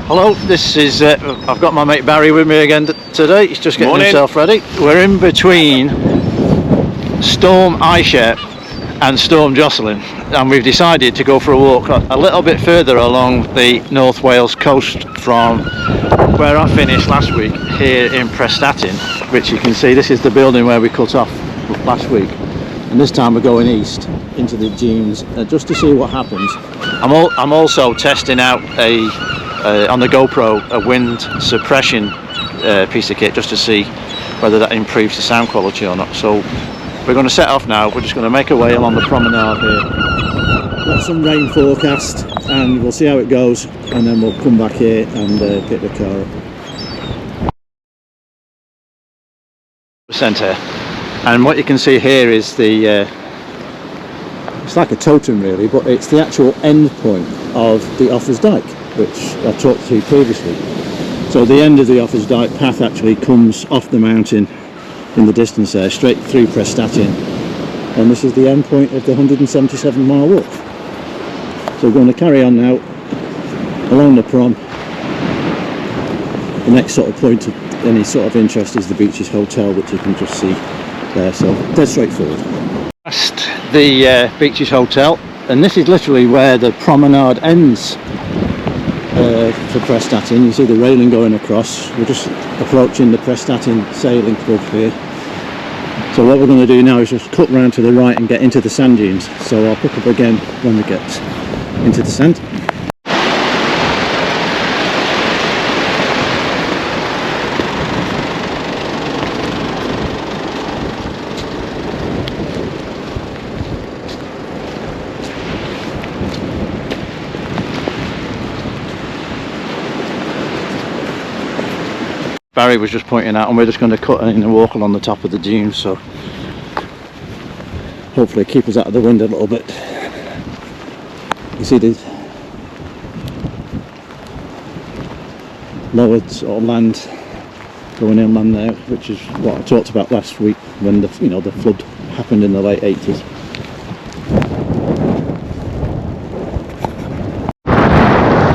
Hello, this is, I've got my mate Barry with me again today. He's just getting himself ready. We're in between Storm Aisha and Storm Jocelyn, and we've decided to go for a walk a little bit further along the North Wales coast from where I finished last week here in Prestatyn, which you can see, this is the building where we cut off last week. And this time we're going east into the dunes just to see what happens. I'm also testing out on the GoPro a wind suppression piece of kit just to see whether that improves the sound quality or not. So we're going to set off now. We're just going to make our way along the promenade here. Got some rain forecast and we'll see how it goes, and then we'll come back here and pick the car up. Centre, and what you can see here is the it's like a totem really, but it's the actual end point of the Offers Dyke, which I talked to previously. So the end of the Offers Dyke path actually comes off the mountain in the distance there, straight through Prestatyn, and this is the end point of the 177-mile walk. So we're going to carry on now along the prom. The next sort of point of any sort of interest is the Beaches Hotel, which you can just see there, so dead straightforward. Past the Beaches Hotel, and this is literally where the promenade ends for Prestatyn. You see the railing going across. We're just approaching the Prestatyn Sailing Club here. So what we're going to do now is just cut round to the right and get into the sand dunes. So I'll pick up again when we get into the sand. Barry was just pointing out, and we're just going to cut in and walk along the top of the dunes, so hopefully keep us out of the wind a little bit. You see the lowered sort of land going inland there, which is what I talked about last week when the flood happened in the late 80s.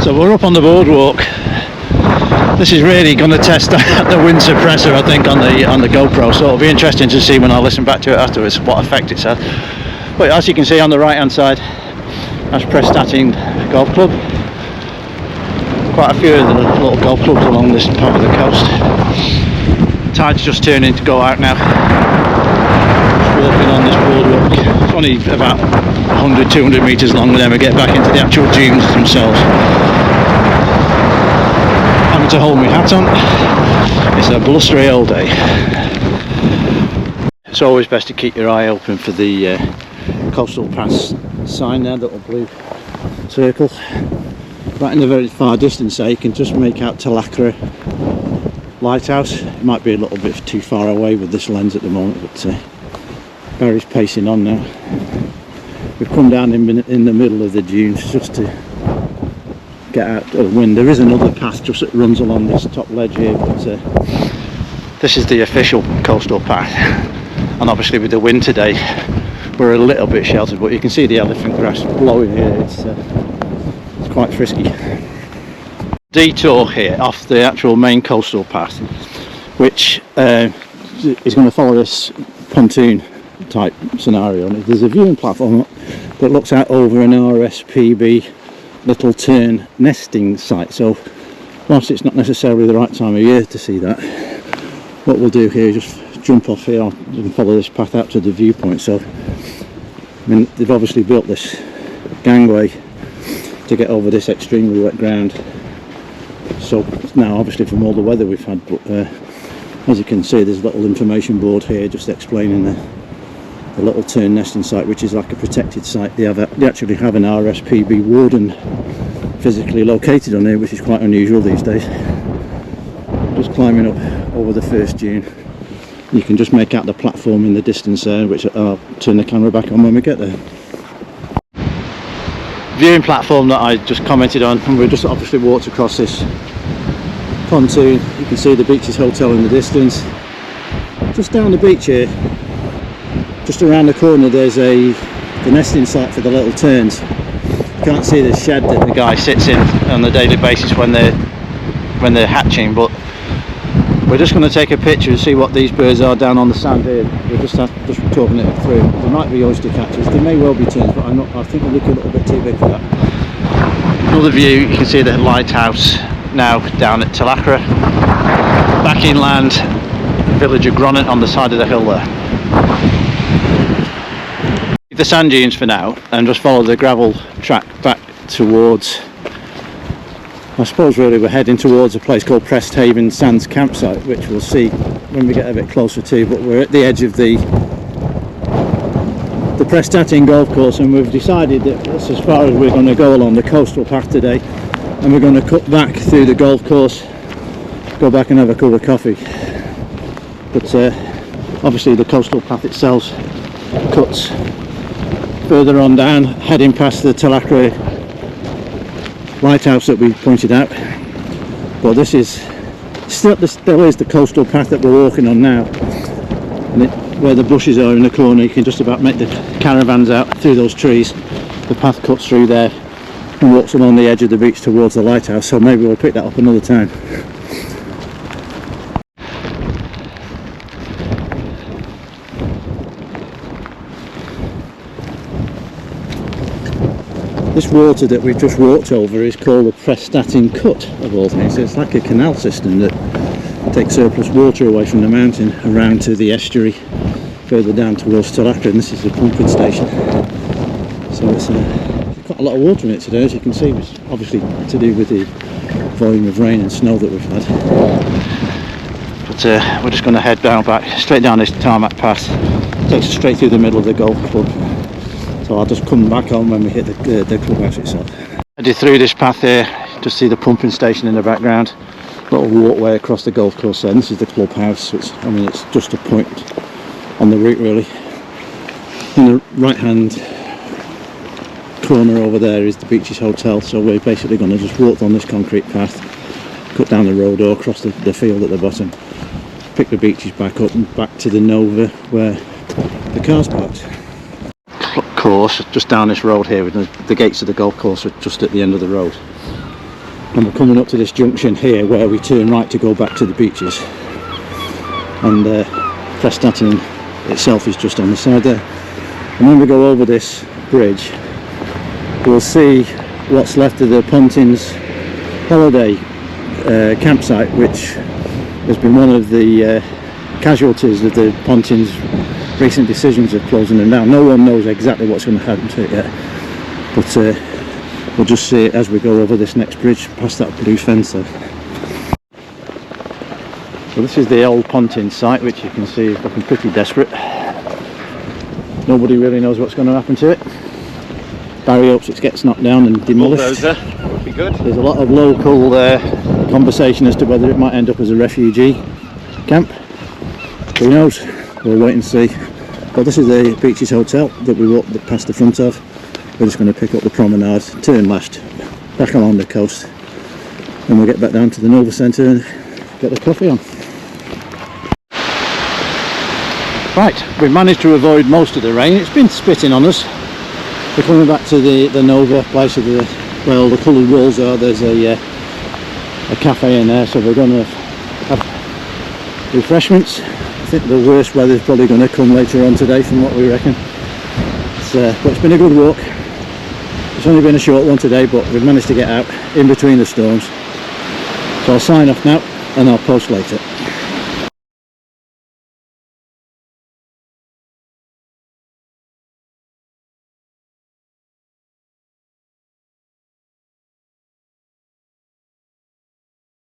So we're up on the boardwalk. This is really going to test the wind suppressor, I think, on the GoPro, so it'll be interesting to see when I listen back to it afterwards what effect it's had. But as you can see on the right hand side, that's Prestatyn Golf Club. Quite a few of the little golf clubs along this part of the coast. Tide's just turning to go out now. Just walking on this boardwalk. It's only about 100-200 metres long, and then we get back into the actual dunes themselves. Having to hold my hat on. It's a blustery old day. It's always best to keep your eye open for the Coastal Pass sign there, that little blue circle. Right in the very far distance there you can just make out Talacra Lighthouse. It might be a little bit too far away with this lens at the moment, but Barry's pacing on now. We've come down in the middle of the dunes just to get out of the wind. There is another path just that runs along this top ledge here, but this is the official coastal path, and obviously with the wind today we're a little bit sheltered, but you can see the elephant grass blowing here. It's quite frisky. Detour here off the actual main coastal path, which is going to follow this pontoon type scenario, and there's a viewing platform that looks out over an RSPB little tern nesting site. So whilst it's not necessarily the right time of year to see that, what we'll do here is just jump off here and follow this path out to the viewpoint. So I mean, they've obviously built this gangway to get over this extremely wet ground, so now obviously from all the weather we've had, but as you can see there's a little information board here just explaining the little tern nesting site, which is like a protected site. They actually have an RSPB warden physically located on here, which is quite unusual these days. Just climbing up over the first dune. You can just make out the platform in the distance there, which I'll turn the camera back on when we get there. Viewing platform that I just commented on, and we just obviously walked across this pontoon. You can see the Beaches Hotel in the distance. Just down the beach here, just around the corner, there's the nesting site for the little terns. You can't see the shed that the guy sits in on a daily basis when they're when they're hatching, but we're just going to take a picture and see what these birds are down on the sand here. We're just talking it through. There might be oyster catchers, there may well be terns, but I think they look a little bit too big for that. Another view, you can see the lighthouse now down at Talacra. Back inland, the village of Gronant on the side of the hill there. The sand dunes for now and just follow the gravel track back towards, I suppose really we're heading towards a place called Prestatyn Sands campsite, which we'll see when we get a bit closer to, but we're at the edge of the Prestatyn golf course, and we've decided that that's as far as we're going to go along the coastal path today, and we're going to cut back through the golf course, go back and have a cup of coffee. But obviously the coastal path itself cuts further on down, heading past the Talacra lighthouse that we pointed out. But this is still is the coastal path that we're walking on now, and where the bushes are in the corner, you can just about make the caravans out through those trees. The path cuts through there and walks along the edge of the beach towards the lighthouse, so maybe we'll pick that up another time. This water that we've just walked over is called the Prestatyn Cut, of all things. It's like a canal system that takes surplus water away from the mountain around to the estuary further down towards Talacra, and this is the pumping station. So it's got a lot of water in it today, as you can see, which is obviously to do with the volume of rain and snow that we've had. But we're just going to head back straight down this tarmac path. It takes us straight through the middle of the golf club. So I'll just come back on when we hit the clubhouse itself. I did through this path here, just see the pumping station in the background. Little walkway across the golf course there, and this is the clubhouse. It's just a point on the route really. In the right hand corner over there is the Beaches Hotel, so we're basically going to just walk on this concrete path, cut down the road or across the field at the bottom, pick the beaches back up and back to the Nova where the car's parked. Course just down this road here, with the gates of the golf course are just at the end of the road, and we're coming up to this junction here where we turn right to go back to the beaches, and Prestatyn itself is just on the side there. And when we go over this bridge, we'll see what's left of the Pontins holiday campsite, which has been one of the casualties of the Pontins recent decisions of closing them down. No one knows exactly what's going to happen to it yet, but we'll just see it as we go over this next bridge past that blue fence there. So this is the old Pontin site, which you can see is looking pretty desperate. Nobody really knows what's going to happen to it. Barry hopes it gets knocked down and demolished. Bulldozer would be good. There's a lot of local conversation as to whether it might end up as a refugee camp. Who knows? We'll wait and see. Well, this is the Beaches Hotel that we walked past the front of. We're just going to pick up the promenade, turn left, back along the coast, and we'll get back down to the Nova Centre and get the coffee on. Right, we've managed to avoid most of the rain. It's been spitting on us. We're coming back to the Nova place of the coloured walls are. There's a cafe in there, so we're going to have refreshments. I think the worst weather is probably going to come later on today from what we reckon. But it's been a good walk. It's only been a short one today, but we've managed to get out in between the storms. So I'll sign off now and I'll post later.